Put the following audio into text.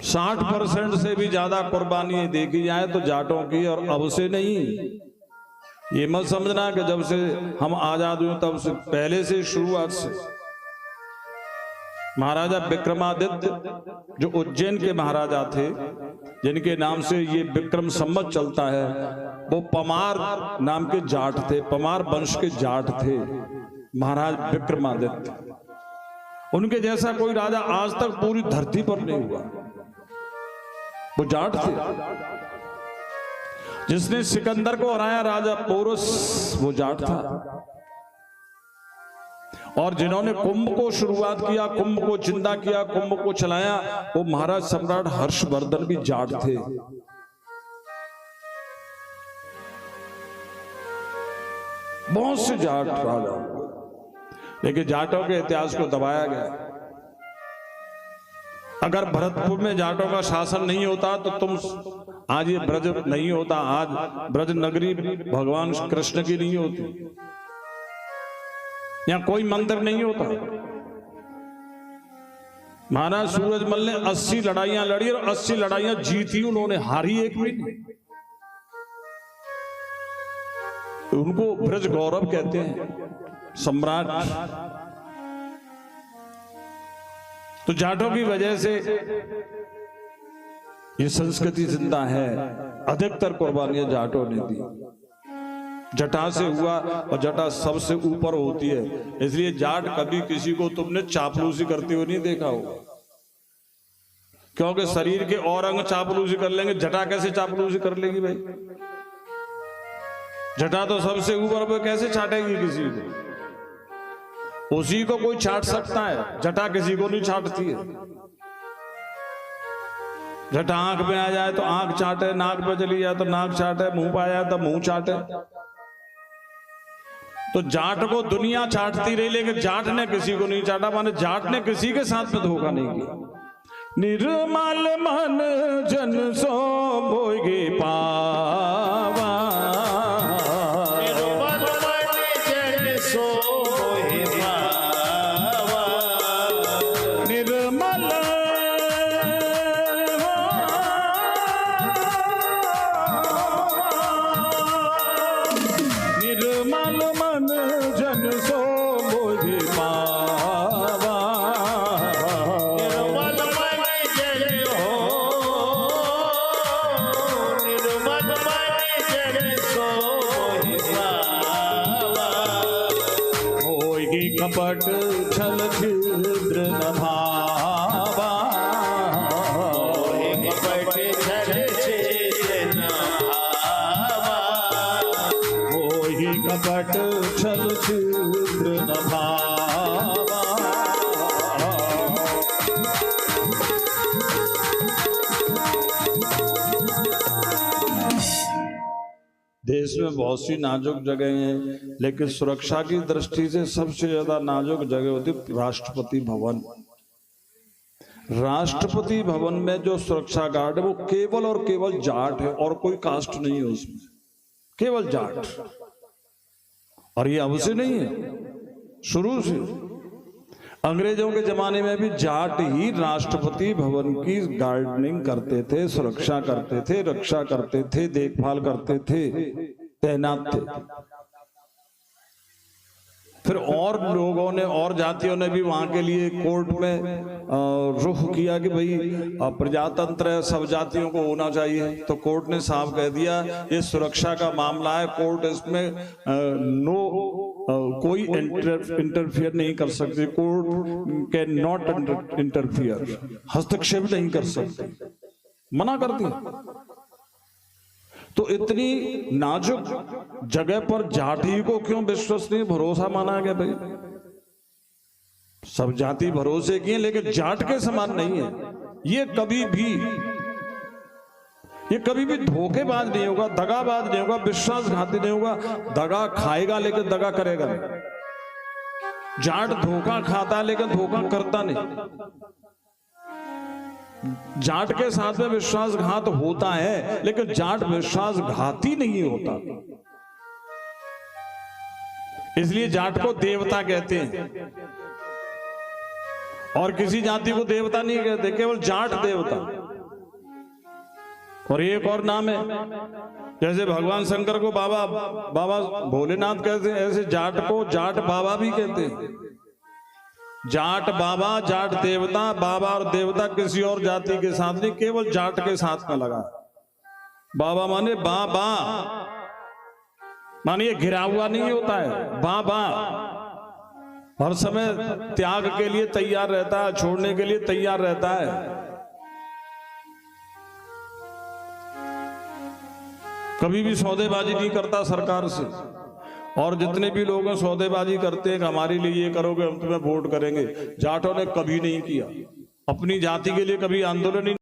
60% से भी ज्यादा कुर्बानी देखी जाए तो जाटों की, और अब से नहीं। ये मत समझना कि जब से हम आजाद हुए तब से, पहले से, शुरुआत से। महाराजा विक्रमादित्य जो उज्जैन के महाराजा थे, जिनके नाम से ये विक्रम संवत चलता है, वो पमार नाम के जाट थे, पमार वंश के जाट थे महाराज विक्रमादित्य। उनके जैसा कोई राजा आज तक पूरी धरती पर नहीं हुआ। वो जाट थे। जिसने सिकंदर को हराया राजा पोरस, वो जाट था। और जिन्होंने कुंभ को शुरुआत किया, कुंभ को जिंदा किया, कुंभ को चलाया, वो महाराज सम्राट हर्षवर्धन भी जाट थे। बहुत से जाट राजा, लेकिन जाटों के इतिहास को दबाया गया। अगर भरतपुर में जाटों का शासन नहीं होता तो तुम आज ये ब्रज नहीं होता, आज ब्रज नगरी भगवान कृष्ण की नहीं होती, यहाँ कोई मंदिर नहीं होता। महाराज सूरजमल ने 80 लड़ाइयां लड़ी और 80 लड़ाइयां जीती, उन्होंने हारी एक भी नहीं। उनको ब्रज गौरव कहते हैं, सम्राट। तो जाटों की वजह से ये संस्कृति जिंदा है। अधिकतर कुर्बानियां जाटों ने दी। जटा से हुआ, और जटा सबसे ऊपर होती है, इसलिए जाट कभी किसी को तुमने चापलूसी करते हुए नहीं देखा हो, क्योंकि शरीर के और अंग चापलूसी कर लेंगे, जटा कैसे चापलूसी कर लेगी भाई? जटा तो सबसे ऊपर, वो कैसे छाटेगी किसी को? उसी को कोई छाट सकता है, जटा किसी को नहीं छाटती है। जटा आंख में आ जाए तो आंख चाटे, नाक पे चली जाए तो नाक चाटे, मुंह पे आ जाए तो मुंह चाटे। तो जाट को दुनिया चाटती रही, लेकिन जाट ने किसी को नहीं चाटा, माने जाट ने किसी के साथ में धोखा नहीं किया। निर्मल मन जन सो भोगे पावा, कपट छल छिद्र न भावा, कपट छल छिद्र न भावा, मोहि कपट छल छिद्र न भावा। देश में बहुत सी नाजुक जगह हैं, लेकिन सुरक्षा की दृष्टि से सबसे ज्यादा नाजुक जगह होती राष्ट्रपति भवन। राष्ट्रपति भवन में जो सुरक्षा गार्ड है वो केवल और केवल जाट है, और कोई कास्ट नहीं है उसमें, केवल जाट। और ये अब से नहीं है, शुरू से। अंग्रेजों के जमाने में भी जाट ही राष्ट्रपति भवन की गार्डनिंग करते थे, सुरक्षा करते थे, रक्षा करते थे, देखभाल करते थे, तैनात थे। फिर और लोगों ने, और जातियों ने भी वहां के लिए कोर्ट में रुख किया कि भाई प्रजातंत्र है, सब जातियों को होना चाहिए। तो कोर्ट ने साफ कह दिया ये सुरक्षा का मामला है, कोर्ट इसमें कोई इंटरफियर नहीं कर सकती, कोर्ट कैन नॉट इंटरफियर, हस्तक्षेप नहीं कर सकती, मना कर दिया। तो इतनी नाजुक जगह पर जाति को क्यों विश्वसनीय भरोसा माना गया भाई? सब जाति भरोसे की है, लेकिन जाट के समान नहीं है। ये कभी भी धोखेबाज नहीं होगा, दगाबाज नहीं होगा, विश्वासघाती नहीं होगा। दगा खाएगा लेकिन दगा करेगा नहीं। जाट धोखा खाता है लेकिन धोखा करता नहीं। जाट के साथ में विश्वासघात होता है, लेकिन जाट विश्वासघाती नहीं होता। इसलिए जाट को देवता कहते हैं, और किसी जाति को देवता नहीं कहते, केवल जाट देवता। और एक और नाम है, जैसे भगवान शंकर को बाबा बाबा भोलेनाथ कहते हैं, ऐसे जाट को जाट बाबा भी कहते हैं। जाट बाबा, जाट देवता, बाबा और देवता किसी और जाति के साथ नहीं, केवल जाट के साथ में लगा। बाबा माने बाबा, माने ये घिरा हुआ नहीं होता है, बाबा हर समय त्याग के लिए तैयार रहता है, छोड़ने के लिए तैयार रहता है। कभी भी सौदेबाजी नहीं करता सरकार से, और जितने भी लोग सौदेबाजी करते हैं कि हमारे लिए ये करोगे, हम तुम्हें वोट करेंगे, जाटों ने कभी नहीं किया। अपनी जाति के लिए कभी आंदोलन नहीं